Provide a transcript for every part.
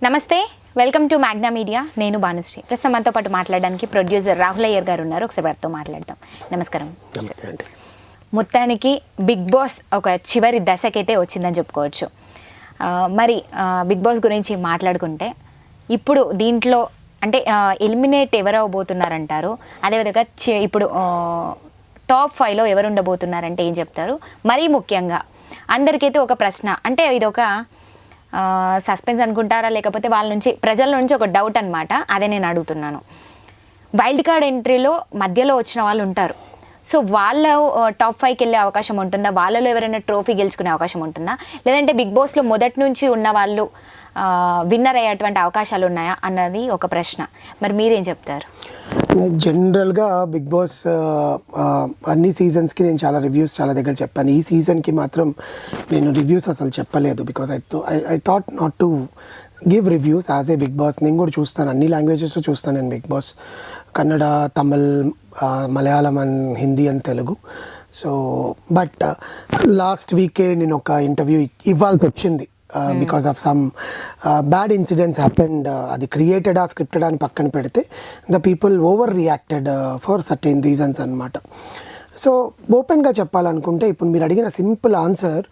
నమస్తే, welcome to Magna media. నేను భానుశ్రీ. ప్రస్తుతం మనతో పాటు మాట్లాడడానికి ప్రొడ్యూసర్ రాహుల్ అయ్యర్ గారు ఉన్నారు. ఒకసారి వారితో మాట్లాడదాం. నమస్కారం. నమస్తే అండి. మొత్తానికి బిగ్ బాస్ ఒక చివరి దశకైతే వచ్చిందని చెప్పుకోవచ్చు. మరి బిగ్ బాస్ గురించి మాట్లాడుకుంటే ఇప్పుడు దీంట్లో అంటే ఎలిమినేట్ ఎవరు అవబోతున్నారంటారు? అదేవిధంగా ఇప్పుడు టాప్ 5లో ఎవరు ఉండబోతున్నారంటే ఏం చెప్తారు? మరీ ముఖ్యంగా అందరికైతే ఒక ప్రశ్న, అంటే ఇదొక సస్పెన్స్ అనుకుంటారా లేకపోతే వాళ్ళ నుంచి ప్రజల నుంచి ఒక డౌట్ అనమాట. అదే నేను అడుగుతున్నాను. వైల్డ్ కార్డ్ ఎంట్రీలో మధ్యలో వచ్చిన వాళ్ళు ఉంటారు. సో వాళ్ళు టాప్ 5కి వెళ్ళే అవకాశం ఉంటుందా? వాళ్ళలో ఎవరైనా ట్రోఫీ గెలుచుకునే అవకాశం ఉంటుందా? లేదంటే బిగ్ బాస్లో మొదటి నుంచి ఉన్న వాళ్ళు విన్నర్ అయ్యేటువంటి అవకాశాలు ఉన్నాయా అన్నది ఒక ప్రశ్న. మరి మీరేం చెప్తారు? జనరల్గా బిగ్ బాస్ అన్ని సీజన్స్కి నేను చాలా రివ్యూస్ చాలా దగ్గర చెప్పాను. ఈ సీజన్కి మాత్రం నేను రివ్యూస్ అసలు చెప్పలేదు. Because I thought not to give reviews as a Bigg Boss. నేను కూడా చూస్తాను, అన్ని లాంగ్వేజెస్లో చూస్తాను నేను Bigg Boss. Kannada, Tamil, Malayalam and Hindi and Telugu. So but last వీకే నేను ఒక ఇంటర్వ్యూ ఇవ్వాల్సి వచ్చింది. Because of some bad incidents happened. అది క్రియేటెడా స్క్రిప్టెడ్ అని పక్కన పెడితే the people over reacted for certain reasons అనమాట. సో ఓపెన్గా చెప్పాలనుకుంటే ఇప్పుడు మీరు అడిగిన సింపుల్ ఆన్సర్,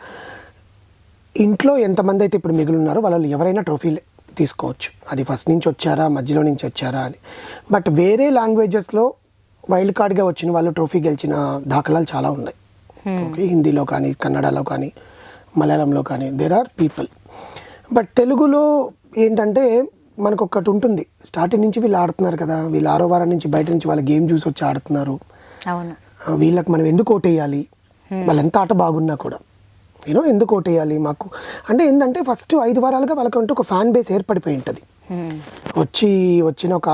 ఇంట్లో ఎంతమంది అయితే ఇప్పుడు మిగిలి ఉన్నారో వాళ్ళు ఎవరైనా ట్రోఫీలు తీసుకోవచ్చు. అది ఫస్ట్ నుంచి వచ్చారా, మధ్యలో నుంచి వచ్చారా అని. బట్ వేరే లాంగ్వేజెస్లో వైల్డ్ కార్డ్గా వచ్చిన వాళ్ళు ట్రోఫీ గెలిచిన దాఖలాలు చాలా ఉన్నాయి. ఓకే, హిందీలో కానీ, కన్నడలో కానీ, మలయాళంలో కానీ దేర్ ఆర్ పీపుల్. బట్ తెలుగులో ఏంటంటే మనకు ఒక్కటి ఉంటుంది, స్టార్టింగ్ నుంచి వీళ్ళు ఆడుతున్నారు కదా, వీళ్ళు 6వ వారం నుంచి బయట నుంచి వాళ్ళ గేమ్ చూసి వచ్చి ఆడుతున్నారు. అవును, వీళ్ళకి మనం ఎందుకు ఓటేయాలి? వాళ్ళు ఎంత ఆట బాగున్నా కూడా ఎందుకు ఓటేయాలి మాకు అంటే ఏంటంటే ఫస్ట్ 5 వారాలుగా వాళ్ళకంటూ ఒక ఫ్యాన్ బేస్ ఏర్పడిపోయి ఉంటుంది. వచ్చిన ఒక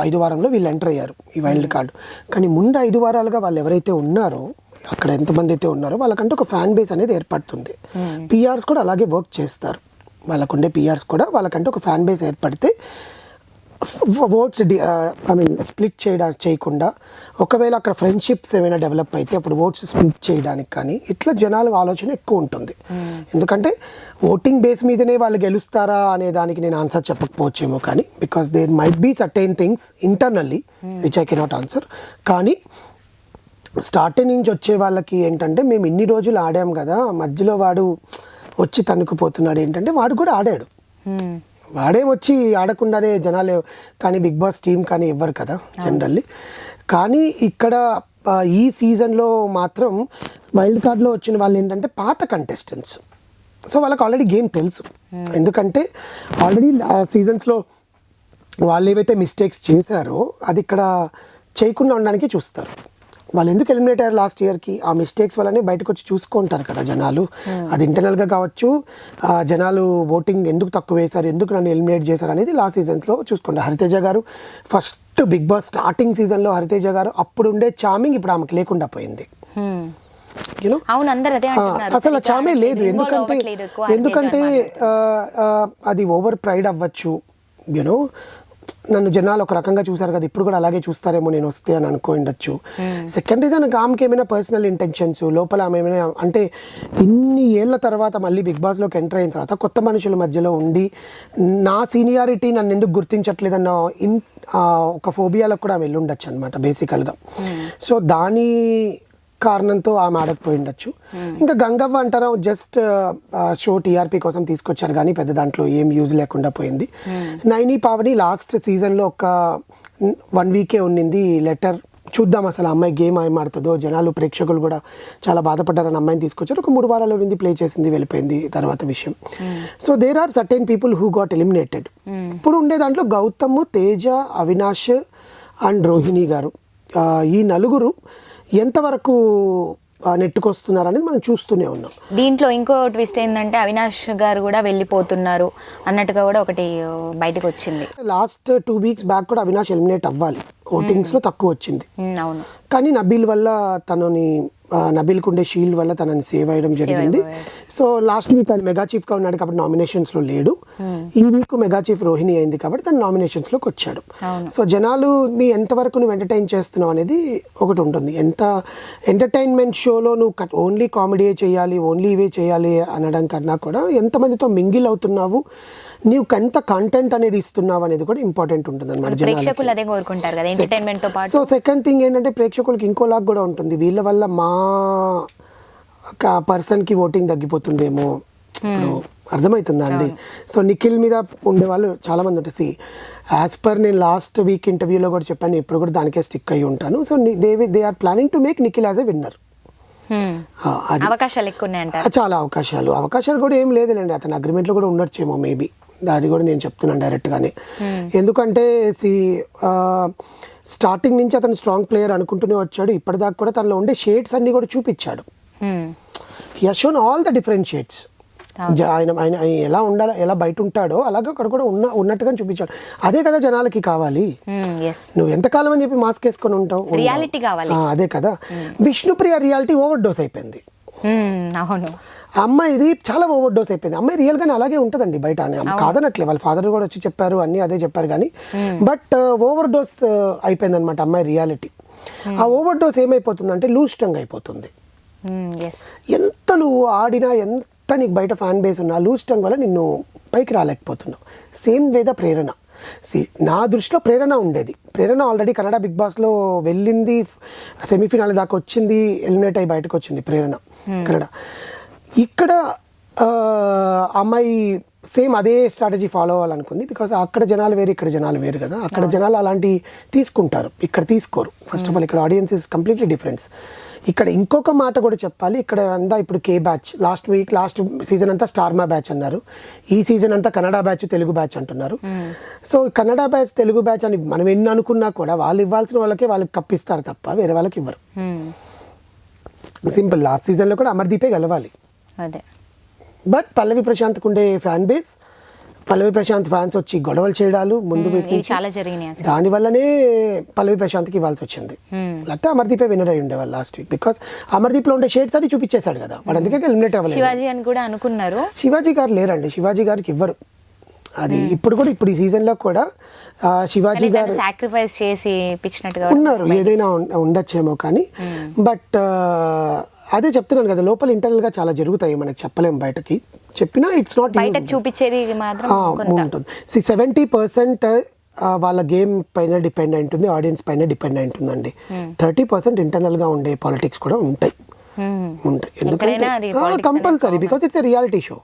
5 వారంలో వీళ్ళు ఎంటర్ అయ్యారు ఈ వైల్డ్ కార్డ్. కానీ ముందు 5 వారాలుగా వాళ్ళు ఎవరైతే ఉన్నారో, అక్కడ ఎంతమంది అయితే ఉన్నారో వాళ్ళకంటూ ఒక ఫ్యాన్ బేస్ అనేది ఏర్పడుతుంది. పిఆర్స్ కూడా అలాగే వర్క్ చేస్తారు. వాళ్ళకుండే పిఆర్స్ కూడా వాళ్ళకంటూ ఒక ఫ్యాన్ బేస్ ఏర్పడితే ఓట్స్ స్ప్లిట్ చేయకుండా, ఒకవేళ అక్కడ ఫ్రెండ్షిప్స్ ఏమైనా డెవలప్ అయితే అప్పుడు ఓట్స్ స్ప్లిట్ చేయడానికి కానీ ఇట్లా జనాల ఆలోచన ఎక్కువ ఉంటుంది. ఎందుకంటే ఓటింగ్ బేస్ మీదనే వాళ్ళు గెలుస్తారా అనే దానికి నేను ఆన్సర్ చెప్పకపోవచ్చేమో, కానీ because there might be certain things internally which I cannot answer. కానీ స్టార్టింగ్ నుంచి వచ్చే వాళ్ళకి ఏంటంటే మేము ఇన్ని రోజులు ఆడాం కదా, మధ్యలో వాడు వచ్చి తన్నుకుపోతున్నాడు ఏంటంటే వాడు కూడా ఆడాడు. వాడేం వచ్చి ఆడకుండానే జనాలు కానీ బిగ్ బాస్ టీం కానీ ఇవ్వరు కదా జనరల్లీ. కానీ ఇక్కడ ఈ సీజన్లో మాత్రం వైల్డ్ కార్డ్లో వచ్చిన వాళ్ళు ఏంటంటే పాత కంటెస్టెంట్స్. సో వాళ్ళకి ఆల్రెడీ గేమ్ తెలుసు. ఎందుకంటే ఆల్రెడీ సీజన్స్లో వాళ్ళు ఏవైతే మిస్టేక్స్ చేశారో అది ఇక్కడ చేయకుండా ఉండడానికి చూస్తారు. వాళ్ళు ఎందుకు ఎలిమినేట్ అయ్యారు లాస్ట్ ఇయర్కి? ఆ మిస్టేక్స్ వల్లనే బయటకు వచ్చి చూసుకుంటారు కదా జనాలు. అది ఇంటర్నల్గా కావచ్చు, జనాలు ఓటింగ్ ఎందుకు తక్కువ వేశారు, ఎందుకు నన్ను ఎలిమినేట్ చేశారు అనేది లాస్ట్ సీజన్స్లో చూసుకుంటారు. హరితేజ గారు ఫస్ట్ బిగ్ బాస్ స్టార్టింగ్ సీజన్లో హరితేజ గారు అప్పుడు ఉండే చామింగ్ ఇప్పుడు ఆమెకు లేకుండా పోయింది. అసలు చామే లేదు. ఎందుకంటే అది ఓవర్ ప్రైడ్ అవ్వచ్చు. నన్ను జనాలు ఒక రకంగా చూసారు కదా, ఇప్పుడు కూడా అలాగే చూస్తారేమో నేను వస్తే అని అనుకోండొచ్చు. సెకండ్ రీజన్, ఆమెకి ఏమైనా పర్సనల్ ఇంటెన్షన్స్ లోపల ఆమె ఏమైనా అంటే ఇన్ని ఏళ్ళ తర్వాత మళ్ళీ బిగ్ బాస్లోకి ఎంటర్ అయిన తర్వాత కొత్త మనుషుల మధ్యలో ఉండి నా సీనియారిటీ నన్ను ఎందుకు గుర్తించట్లేదన్న ఒక ఫోబియాలకు కూడా ఆమె వెళ్ళి ఉండొచ్చు అనమాట బేసికల్గా. సో దాని కారణంతో ఆమె ఆడకపోయి ఉండొచ్చు. ఇంకా గంగవ్వ అంటారా, జస్ట్ షో టీఆర్పీ కోసం తీసుకొచ్చారు కానీ పెద్ద దాంట్లో ఏం యూజ్ లేకుండా పోయింది. నైని పావని లాస్ట్ సీజన్లో ఒక 1 వీకే ఉన్నింది. లెటర్ చూద్దాం అసలు అమ్మాయి గేమ్ ఏం ఆడుతుందో, జనాలు ప్రేక్షకులు కూడా చాలా బాధపడ్డారని అమ్మాయిని తీసుకొచ్చారు. ఒక 3 వారాల నుండి ప్లే చేసింది, వెళ్ళిపోయింది తర్వాత విషయం. So there are certain people who got eliminated. ఇప్పుడు ఉండే దాంట్లో గౌతమ్, తేజ, అవినాష్ అండ్ రోహిణి గారు, ఈ నలుగురు ఎంతవరకు నెట్టుకొస్తున్నారు అనేది మనం చూస్తూనే ఉన్నాం. దీంట్లో ఇంకో ట్విస్ట్ ఏంటంటే అవినాష్ గారు కూడా వెళ్ళిపోతున్నారు అన్నట్టుగా కూడా ఒకటి బయటకు వచ్చింది. లాస్ట్ 2 వీక్స్ బ్యాక్ కూడా అవినాష్ ఎలిమినేట్ అవ్వాలి, ఓటింగ్స్లో తక్కువ వచ్చింది. అవును, కానీ నబీల్ వల్ల నబీల్కు ఉండే షీల్డ్ వల్ల తనని సేవ్ అయ్యడం జరిగింది. సో లాస్ట్ వీక్ ఆయన మెగా చీఫ్గా ఉన్నాడు కాబట్టి నామినేషన్స్లో లేడు. ఈ వీక్ మెగా చీఫ్ రోహిణి అయింది కాబట్టి తను నామినేషన్స్లోకి వచ్చాడు. సో జనాలు ఎంతవరకు నువ్వు ఎంటర్టైన్ చేస్తున్నావు అనేది ఒకటి ఉంటుంది. ఎంత ఎంటర్టైన్మెంట్ షోలో నువ్వు ఓన్లీ కామెడీయే చేయాలి, ఓన్లీ ఇవే చేయాలి అనడం కన్నా కూడా ఎంతమందితో మింగిల్ అవుతున్నావు, నీవు ఎంత కంటెంట్ అనేది ఇస్తున్నావు అనేది కూడా ఇంపార్టెంట్ ఉంటుంది అనమాట ప్రేక్షకులు అదే కోరుకుంటారు కదా ఎంటర్టైన్మెంట్ తో పాటు. సో సెకండ్ థింగ్ ఏంటంటే ప్రేక్షకులకి ఇంకోలాగా కూడా ఉంటుంది, వీళ్ళ వల్ల మా పర్సన్కి ఓటింగ్ తగ్గిపోతుందేమో, ఇప్పుడు అర్థమవుతుందా అండి. సో నిఖిల్ మీద ఉండేవాళ్ళు చాలా మంది ఉంటారు. యాజ్ పర్ నేను లాస్ట్ వీక్ ఇంటర్వ్యూలో కూడా చెప్పాను, ఇప్పుడు కూడా దానికే స్టిక్ అయ్యి ఉంటాను. So they are planning to make Nikhil as a winner. అవకాశాలు ఎక్కువ ఉన్నాయంటారు. చాలా అవకాశాలు కూడా ఏం లేదులేండి, అతని అగ్రిమెంట్లో కూడా ఉండొచ్చేమో మేబీ, దాన్ని కూడా నేను చెప్తున్నాను డైరెక్ట్గానే. ఎందుకంటే స్టార్టింగ్ నుంచి అతను స్ట్రాంగ్ ప్లేయర్ అనుకుంటూనే వచ్చాడు, ఇప్పటిదాకా కూడా తనలో ఉండే షేడ్స్ అన్ని కూడా చూపించాడు. He has shown all the different shades. ఆయన ఎలా ఉండాలో, ఎలా బయట ఉంటాడో అలాగే అక్కడ కూడా ఉన్నట్టుగా చూపించాడు. అదే కదా జనాలకి కావాలి. నువ్వు ఎంతకాలం అని చెప్పి మాస్క్ వేసుకొని ఉంటావు, రియాలిటీ కావాలి. అదే కదా. విష్ణుప్రియ రియాలిటీ ఓవర్ డోస్ అయిపోయింది. అవును, అమ్మాయిది చాలా ఓవర్ డోస్ అయిపోయింది. అమ్మాయి రియల్ గానే అలాగే ఉంటుందండి బయట, కాదనట్లే, వాళ్ళ ఫాదర్ కూడా వచ్చి చెప్పారు, అన్ని అదే చెప్పారు. కానీ బట్ ఓవర్ డోస్ అయిపోయింది అనమాట అమ్మాయి రియాలిటీ. ఆ ఓవర్ డోస్ ఏమైపోతుందంటే లూజ్ టంగ్ అయిపోతుంది. ఎంత నువ్వు ఆడినా, ఎంత నీకు బయట ఫ్యాన్ బేస్ ఉన్నా, లూజ్ టంగ్ వల్ల నిన్ను పైకి రాలేకపోతున్నావు. సేమ్ వేద ప్రేరణ, నా దృష్టిలో ప్రేరణ ఉండేది. ప్రేరణ ఆల్రెడీ కన్నడ బిగ్ బాస్లో వెళ్ళింది, సెమీఫినాల్ దాకా వచ్చింది, ఎలిమినేట్ అయ్యి బయటకు వచ్చింది ప్రేరణ కన్నడ. ఇక్కడ అమ్మాయి సేమ్ అదే స్ట్రాటజీ ఫాలో అవ్వాలనుకుంది. బికాస్ అక్కడ జనాలు వేరు, ఇక్కడ జనాలు వేరు కదా. అక్కడ జనాలు అలాంటి తీసుకుంటారు, ఇక్కడ తీసుకోరు. ఫస్ట్ ఆఫ్ ఆల్ ఇక్కడ ఆడియన్స్ ఇస్ కంప్లీట్లీ డిఫరెన్స్. ఇక్కడ ఇంకొక మాట కూడా చెప్పాలి, ఇక్కడ అంతా ఇప్పుడు కే బ్యాచ్, లాస్ట్ సీజన్ అంతా స్టార్మా బ్యాచ్ అన్నారు, ఈ సీజన్ అంతా కన్నడ బ్యాచ్ తెలుగు బ్యాచ్ అంటున్నారు. So Kannada batch Telugu batch అని మనం ఎన్ని అనుకున్నా కూడా వాళ్ళు ఇవ్వాల్సిన వాళ్ళకి కప్పిస్తారు తప్ప వేరే వాళ్ళకి ఇవ్వరు. సింపుల్. లాస్ట్ సీజన్లో కూడా అమర్దీపే గెలవాలి. అదే. బట్ పల్లవి ప్రశాంత్కు ఉండే ఫ్యాన్ బేస్, పల్లవి ప్రశాంత్ ఫ్యాన్స్ వచ్చి గొడవలు చేయడాలు ముందు చాలా జరిగినాయి, దానివల్లనే పల్లవి ప్రశాంత్కి ఇవ్వాల్సి వచ్చింది. లేకపోతే అమర్దీపే విన్నర్ అయి ఉండేవాళ్ళు లాస్ట్ వీక్. బికాస్ అమర్దీప్లో ఉండే షేడ్స్ అని చూపించేశాడు కదా, వాడు అందుకే ఎలిమినేట్ అవ్వలేదు. శివాజీ అని కూడా అనుకున్నారు. శివాజీ గారు లేరండి, శివాజీ గారికి ఇవ్వరు. అది ఇప్పుడు ఈ సీజన్లో కూడా శివాజీ గారు సాక్రిఫైస్ చేసి ఇప్పించినట్టుగా ఉన్నారు. ఏదైనా ఉండొచ్చేమో కానీ, బట్ అదే చెప్తున్నాను కదా, లోపల ఇంటర్నల్గా చాలా జరుగుతాయి, మనకి చెప్పలేము, బయటకి చెప్పినా ఇట్స్ నాట్ చూపించేది మాత్రం ఉంటుంది. 70% వాళ్ళ గేమ్ పైన డిపెండ్ అయి ఉంటుంది, ఆడియన్స్ పైన డిపెండ్ అయి ఉంటుందండి. 30% ఇంటర్నల్గా ఉండే పాలిటిక్స్ కూడా ఉంటాయి. ఎందుకంటే compulsory, because it's a reality show.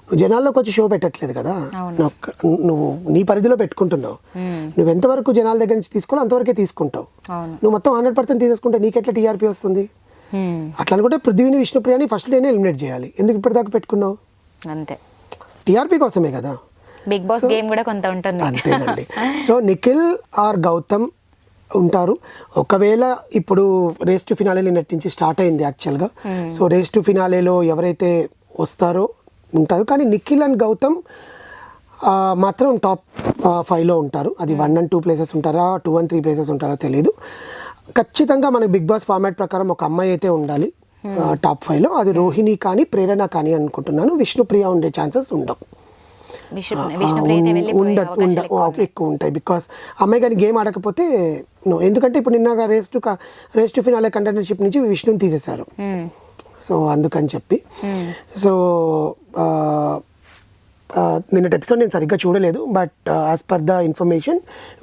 నువ్వు జనాల్లోకి వచ్చి షో పెట్టట్లేదు కదా, నువ్వు నీ పరిధిలో పెట్టుకుంటున్నావు. నువ్వు ఎంతవరకు జనాల దగ్గర నుంచి తీసుకోవాలో అంతవరకే తీసుకుంటావు. నువ్వు మొత్తం 100% తీసేసుకుంటే నీకెట్లా టీఆర్పీ వస్తుంది? అట్లా అనుకుంటే పృథ్వీని, విష్ణుప్రియని ఫస్ట్ డేనే ఎలిమినేట్ చేయాలి. ఎందుకు ఇప్పటిదాకా పెట్టుకున్నావు? అంతే, టీఆర్పీ కోసమే కదా. బిగ్ బాస్ గేమ్ కూడా కొంత ఉంటుంది. అంతేనండి. సో నిఖిల్ ఆర్ గౌతమ్ ఉంటారు. ఒకవేళ ఇప్పుడు రేస్ టు ఫినాలే నిన్నటి నుంచి స్టార్ట్ అయింది యాక్చువల్గా. సో రేస్ టు ఫినాలేలో ఎవరైతే వస్తారో ఉంటారు, కానీ నిఖిల్ అండ్ గౌతమ్ మాత్రం టాప్ 5లో ఉంటారు. అది 1 and 2 ప్లేసెస్ ఉంటారా, 2 and 3 ప్లేసెస్ ఉంటారో తెలియదు. ఖచ్చితంగా మనకి బిగ్ బాస్ ఫార్మాట్ ప్రకారం ఒక అమ్మాయి అయితే ఉండాలి టాప్ 5లో. అది రోహిణి కానీ ప్రేరణ కానీ అనుకుంటున్నాను. విష్ణుప్రియ ఉండే ఛాన్సెస్ ఉండవు, ఎక్కువ ఉంటాయి. బికాస్ అమ్మాయి కానీ గేమ్ ఆడకపోతే ఎందుకంటే ఇప్పుడు నిన్న రేస్ టు ఫినాలే కంటెండర్షిప్ నుంచి విష్ణుని తీసేశారు. సో అందుకని చెప్పి, సో నిన్నటి ఎపిసోడ్ నేను సరిగ్గా చూడలేదు, but as per the information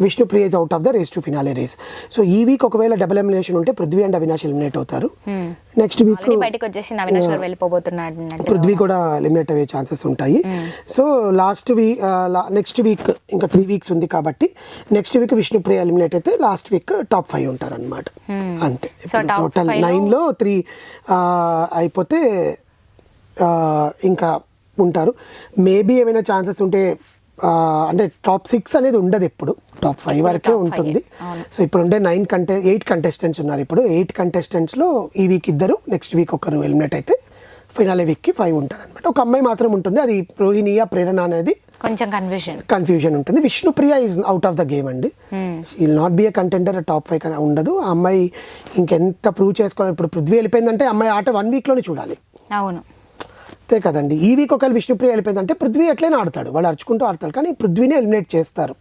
Vishnupriya is out of the race to finale race. So ఈ వీక్ ఒకవేళ డబుల్ ఎలిమినేషన్ ఉంటే పృథ్వీ అండ్ అవినాష్ ఎలిమినేట్ అవుతారు. నెక్స్ట్ వీక్ పృథ్వీ కూడా ఎలిమినేట్ అయ్యే ఛాన్సెస్ ఉంటాయి. సో నెక్స్ట్ వీక్ ఇంకా 3 weeks ఉంది కాబట్టి నెక్స్ట్ వీక్ విష్ణుప్రియ ఎలిమినేట్ అయితే లాస్ట్ వీక్ టాప్ 5 ఉంటారు అనమాట. అంతే. టోటల్ 9లో 3 అయిపోతే ఇంకా ఉంటారు. మేబీ ఏమైనా ఛాన్సెస్ ఉంటే అంటే టాప్ 6 అనేది ఉండదు, ఎప్పుడు టాప్ 5 వరకే ఉంటుంది. సో ఇప్పుడు ఉండే 8 కంటెస్టెంట్స్ ఉన్నారు. ఇప్పుడు 8 కంటెస్టెంట్స్లో ఈ వీక్ 2, నెక్స్ట్ వీక్ ఒకరు ఎలిమినేట్ అయితే ఫైనల్ వీక్కి 5 ఉంటారు అనమాట. ఒక అమ్మాయి మాత్రం ఉంటుంది, అది రోహిణియా ప్రేరణ అనేది కొంచెం కన్ఫ్యూజన్ ఉంటుంది. Vishnupriya is out of the game అండి. She will not be a contender top 5 ఉండదు. ఆ అమ్మాయి ఇంకెంత ప్రూవ్ చేసుకోవాలి. ఇప్పుడు పృథ్వీ వెళ్ళిపోయిందంటే అమ్మాయి ఆట 1 weekలోనే చూడాలి. అవును, అంతే కదండి. ఈ వీక్ ఒకవేళ విష్ణుప్రియ వెళ్ళిపోయిందంటే పృథ్వీ ఎట్లయినా ఆడతాడు, వాళ్ళు అరుచుకుంటూ ఆడతాడు, కానీ పృథ్వీని ఎలిమినేట్ చేస్తారు.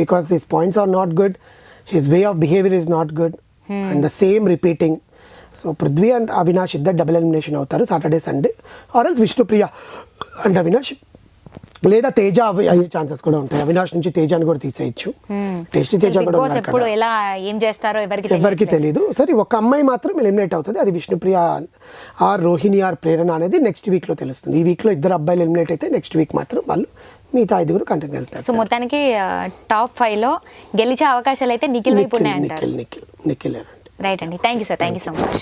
Because his points are not good, his way of behaviour is not good, and the same repeating. So Prithvi and Avinash ఇద్దరు డబుల్ ఎలిమినేషన్ అవుతారు Saturday Sunday, or else Vishnupriya and Avinash లేదా తేజ అయ్యే ఛాన్సెస్ కూడా ఉంటాయి. అవినాష్ నుంచి తేజాని కూడా తీసేయచ్చు. టేస్టీ తేజ బిగ్ కూడా బాస్ ఉన్నారు ఎప్పుడు కదా, ఎలా ఏం చేస్తారో ఎవరికి ఎవరికి తెలియదు. సరే ఒక అమ్మాయి మాత్రం ఎలిమినేట్ అవుతుంది, అది విష్ణుప్రియ ఆర్ రోహిణి ఆర్ ప్రేరణ అనేది నెక్స్ట్ వీక్లో తెలుస్తుంది. ఈ వీక్లో 2 అబ్బాయిలు ఎలిమినేట్ అయితే నెక్స్ట్ వీక్ మాత్రం వాళ్ళు మిగతా 5 కంటిన్యూ వెళ్తారు. సో మొత్తానికి టాప్ 5లో గెలిచే అవకాశాలు అయితే నిఖిల్ వైపు ఉన్నాయంటారు. నిఖిల్ రైట్ అండి, thank you sir, thank you so much.